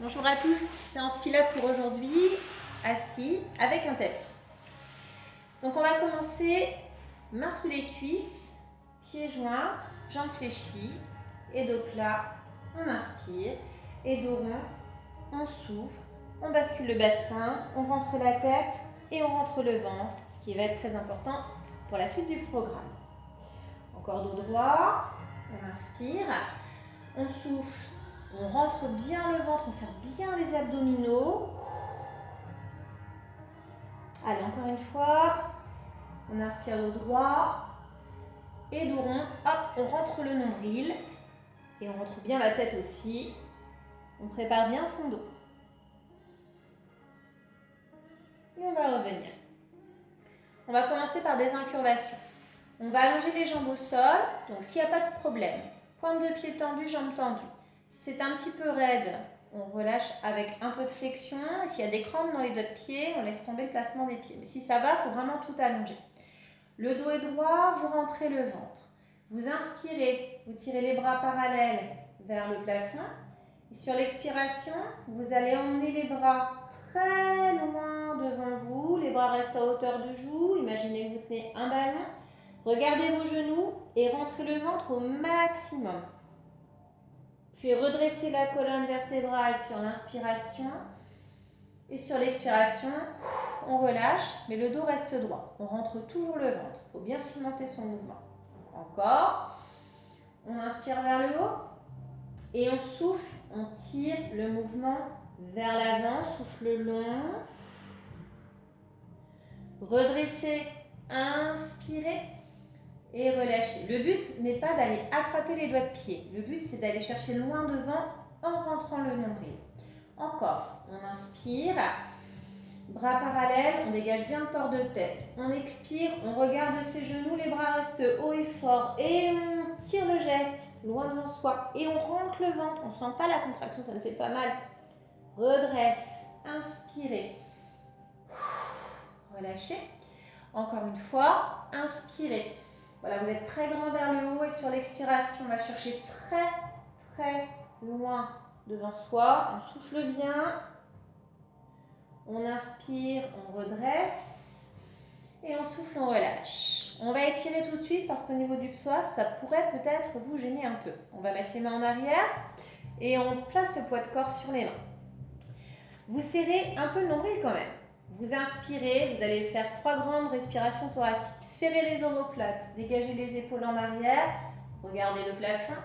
Bonjour à tous, séance pilates pour aujourd'hui, assis avec un tapis. Donc on va commencer mains sous les cuisses, pieds joints, jambes fléchies et dos plat. On inspire et dos rond, on souffle, on bascule le bassin, on rentre la tête et on rentre le ventre, ce qui va être très important pour la suite du programme. Encore dos droit, on inspire, on souffle. On rentre bien le ventre, on serre bien les abdominaux. Allez, encore une fois. On inspire dos droit et dos rond. Hop, on rentre le nombril et on rentre bien la tête aussi. On prépare bien son dos. Et on va revenir. On va commencer par des incurvations. On va allonger les jambes au sol. Donc s'il n'y a pas de problème, pointe de pied tendue, jambes tendues. Si c'est un petit peu raide, on relâche avec un peu de flexion. Et s'il y a des crampes dans les doigts de pied, on laisse tomber le placement des pieds. Mais si ça va, il faut vraiment tout allonger. Le dos est droit, vous rentrez le ventre. Vous inspirez, vous tirez les bras parallèles vers le plafond. Et sur l'expiration, vous allez emmener les bras très loin devant vous. Les bras restent à hauteur de joue. Imaginez que vous tenez un ballon. Regardez vos genoux et rentrez le ventre au maximum. Puis redressez la colonne vertébrale sur l'inspiration. Et sur l'expiration, on relâche, mais le dos reste droit. On rentre toujours le ventre. Il faut bien cimenter son mouvement. Encore. On inspire vers le haut. Et on souffle, on tire le mouvement vers l'avant. Souffle long. Redressez, inspirez. Et relâchez. Le but n'est pas d'aller attraper les doigts de pied. Le but, c'est d'aller chercher loin devant en rentrant le nombril. Encore. On inspire. Bras parallèles, on dégage bien le port de tête. On expire, on regarde ses genoux, les bras restent hauts et forts. Et on tire le geste loin devant soi. Et on rentre le ventre. On ne sent pas la contraction, ça ne fait pas mal. Redresse. Inspirez. Relâchez. Encore une fois. Inspirez. Voilà, vous êtes très grand vers le haut et sur l'expiration, on va chercher très, très loin devant soi. On souffle bien. On inspire, on redresse. Et on souffle, on relâche. On va étirer tout de suite parce qu'au niveau du psoas, ça pourrait peut-être vous gêner un peu. On va mettre les mains en arrière et on place le poids de corps sur les mains. Vous serrez un peu le nombril quand même. Vous inspirez, vous allez faire 3 grandes respirations thoraciques. Serrez les omoplates, dégagez les épaules en arrière, regardez le plafond.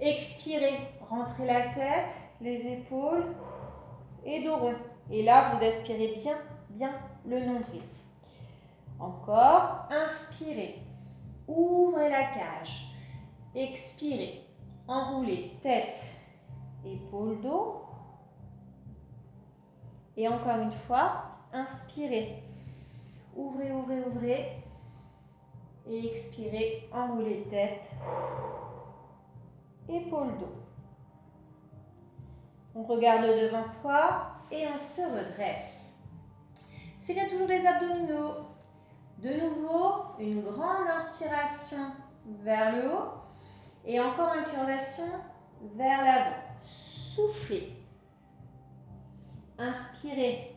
Expirez, rentrez la tête, les épaules et dos rond. Et là, vous aspirez bien le nombril. Encore, inspirez, ouvrez la cage. Expirez, enroulez tête, épaules, dos. Et encore une fois, inspirez, ouvrez, ouvrez, ouvrez. Et expirez, enroulez tête, épaules, dos. On regarde devant soi et on se redresse. Serrez toujours les abdominaux. De nouveau, une grande inspiration vers le haut et encore incurvation vers l'avant. Soufflez. Inspirez,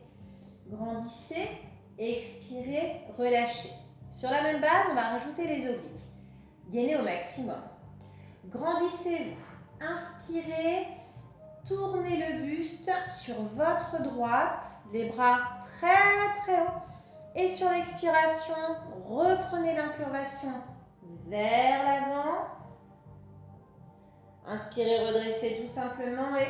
grandissez, expirez, relâchez. Sur la même base, on va rajouter les obliques. Gainez au maximum. Grandissez-vous. Inspirez, tournez le buste sur votre droite, les bras très très hauts. Et sur l'expiration, reprenez l'incurvation vers l'avant. Inspirez, redressez tout simplement et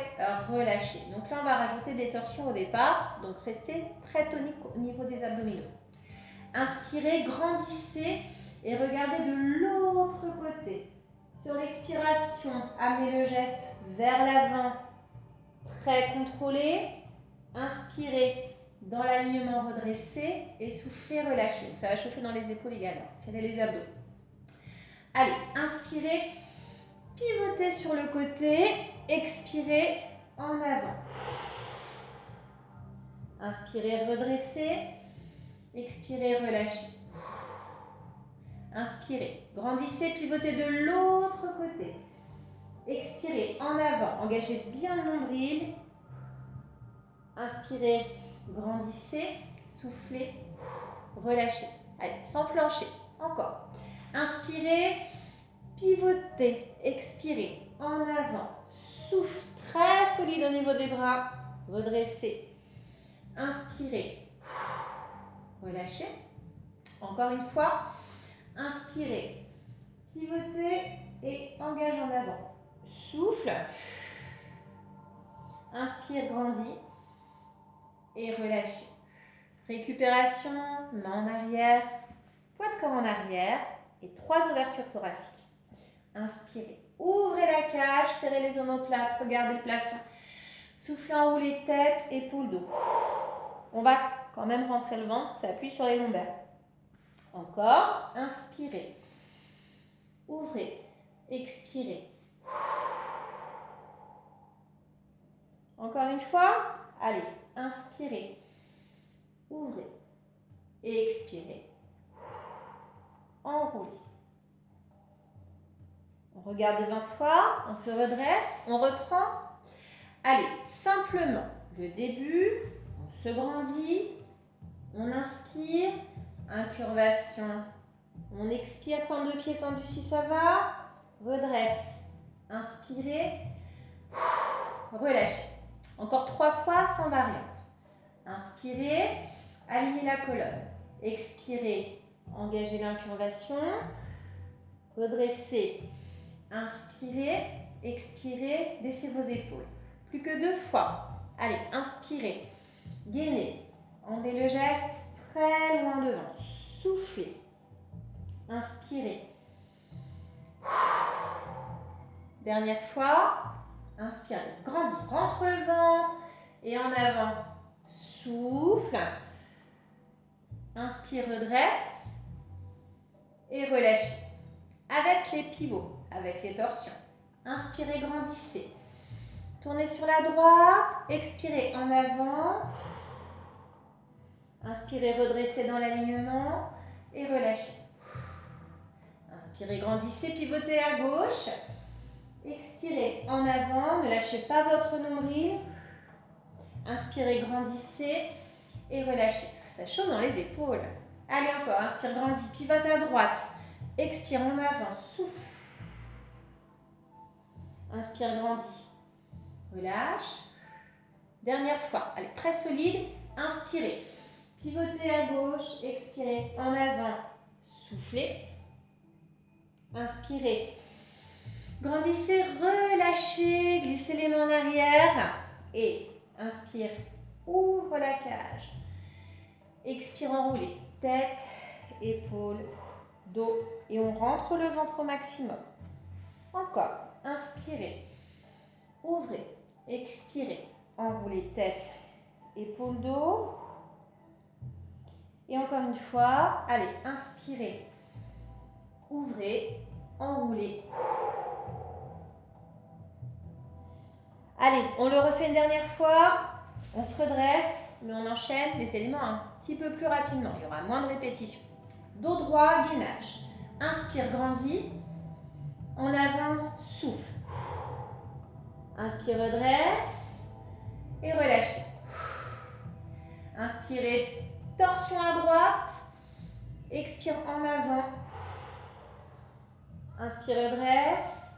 relâchez. Donc là, on va rajouter des torsions au départ. Donc restez très tonique au niveau des abdominaux. Inspirez, grandissez et regardez de l'autre côté. Sur l'expiration, amenez le geste vers l'avant, très contrôlé. Inspirez dans l'alignement redressé et soufflez, relâchez. Donc ça va chauffer dans les épaules également. Serrez les abdos. Allez, inspirez. Pivotez sur le côté, expirez en avant. Inspirez, redressez, expirez, relâchez. Inspirez, grandissez, pivotez de l'autre côté. Expirez en avant, engagez bien le nombril Inspirez, grandissez, soufflez, relâchez. Allez, sans flancher. Encore. Inspirez, pivotez, expirez, en avant, souffle, très solide au niveau des bras, redressez. Inspirez, relâchez. Encore une fois, inspirez, pivotez et engage en avant. Souffle, inspire, grandis et relâchez. Récupération, main en arrière, poids de corps en arrière et 3 ouvertures thoraciques. Inspirez, ouvrez la cage, serrez les omoplates, regardez le plafond. Soufflez, enroulez tête, épaules, dos. On va quand même rentrer le ventre, ça appuie sur les lombaires. Encore, inspirez, ouvrez, expirez. Encore une fois, allez, inspirez, ouvrez et expirez. Enroulez. On regarde devant soi, on se redresse, on reprend. Allez, simplement, le début, on se grandit, on inspire, incurvation, on expire, point de pied tendu si ça va, redresse, inspirez, relâchez. Encore 3 fois sans variante. Inspirez, alignez la colonne, expirez, engagez l'incurvation, redressez, inspirez, expirez, baissez vos épaules. Plus que 2 fois. Allez, inspirez, gainez, emmenez le geste très loin devant. Soufflez, inspirez. Dernière fois, inspirez, grandis, rentre le ventre et en avant. Souffle, inspire, redresse et relâchez. Avec les pivots, avec les torsions. Inspirez, grandissez. Tournez sur la droite, expirez en avant. Inspirez, redressez dans l'alignement et relâchez. Inspirez, grandissez, pivotez à gauche. Expirez en avant, ne lâchez pas votre nombril. Inspirez, grandissez et relâchez. Ça chauffe dans les épaules. Allez encore, inspire, grandis, pivote à droite. Expire en avant, souffle. Inspire, grandis. Relâche. Dernière fois. Allez, très solide. Inspirez. Pivotez à gauche. Expirez en avant. Soufflez. Inspirez. Grandissez, relâchez. Glissez les mains en arrière. Et inspire. Ouvre la cage. Expire, enroulez. Tête, épaules, dos. Et on rentre le ventre au maximum. Encore. Inspirez. Ouvrez. Expirez. Enroulez tête, épaules, dos. Et encore une fois. Allez, inspirez. Ouvrez. Enroulez. Allez, on le refait une dernière fois. On se redresse, mais on enchaîne les éléments un petit peu plus rapidement. Il y aura moins de répétitions. Dos droit, gainage. Inspire, grandis. En avant, souffle. Inspire, redresse. Et relâchez. Inspirez, torsion à droite. Expire en avant. Inspire, redresse.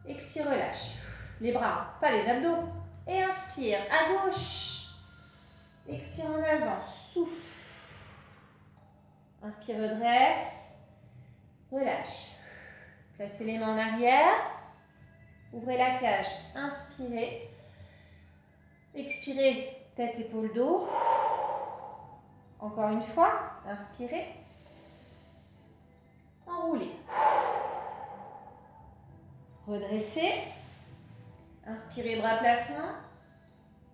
Expire, relâche. Les bras, pas les abdos. Et inspire à gauche. Expire en avant, souffle. Inspire, redresse. Relâche. Placez les mains en arrière. Ouvrez la cage. Inspirez. Expirez, tête, épaule, dos. Encore une fois. Inspirez. Enroulez. Redressez. Inspirez, bras plafond.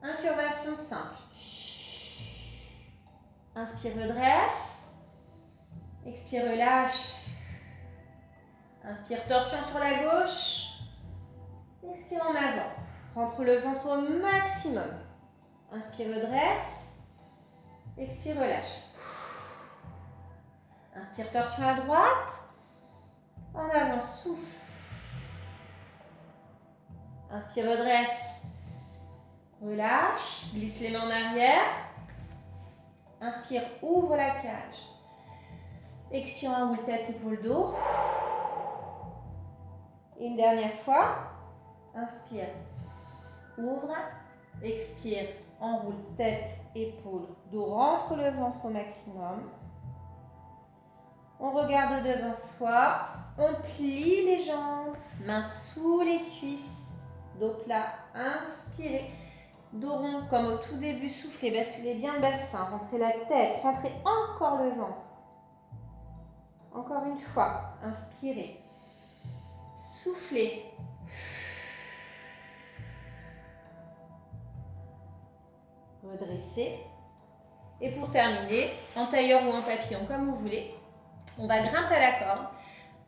Incurvation simple. Inspire, redresse. Expire, relâche. Inspire, torsion sur la gauche. Expire en avant. Rentre le ventre au maximum. Inspire, redresse. Expire, relâche. Inspire, torsion à droite. En avant, souffle. Inspire, redresse. relâche, glisse les mains en arrière. Inspire, ouvre la cage. Expire, enroule tête, épaule, dos. Une dernière fois. Inspire, ouvre. Expire, enroule tête, épaule, dos. Rentre le ventre au maximum. On regarde devant soi. On plie les jambes. Mains sous les cuisses. Dos plat. Inspirez. Dos rond comme au tout début. Soufflez. Basculez bien le bassin. Rentrez la tête. Rentrez encore le ventre. Encore une fois. Inspirez. Soufflez. Redressez. Et pour terminer, en tailleur ou en papillon, comme vous voulez, on va grimper à la corde.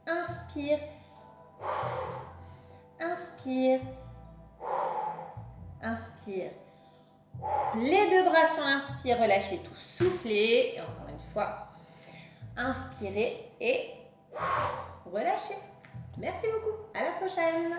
Inspire. Inspire. Inspire. Les deux bras sur l'inspire, relâchez tout. Soufflez. Et encore une fois, inspirez et relâchez. Merci beaucoup. À la prochaine.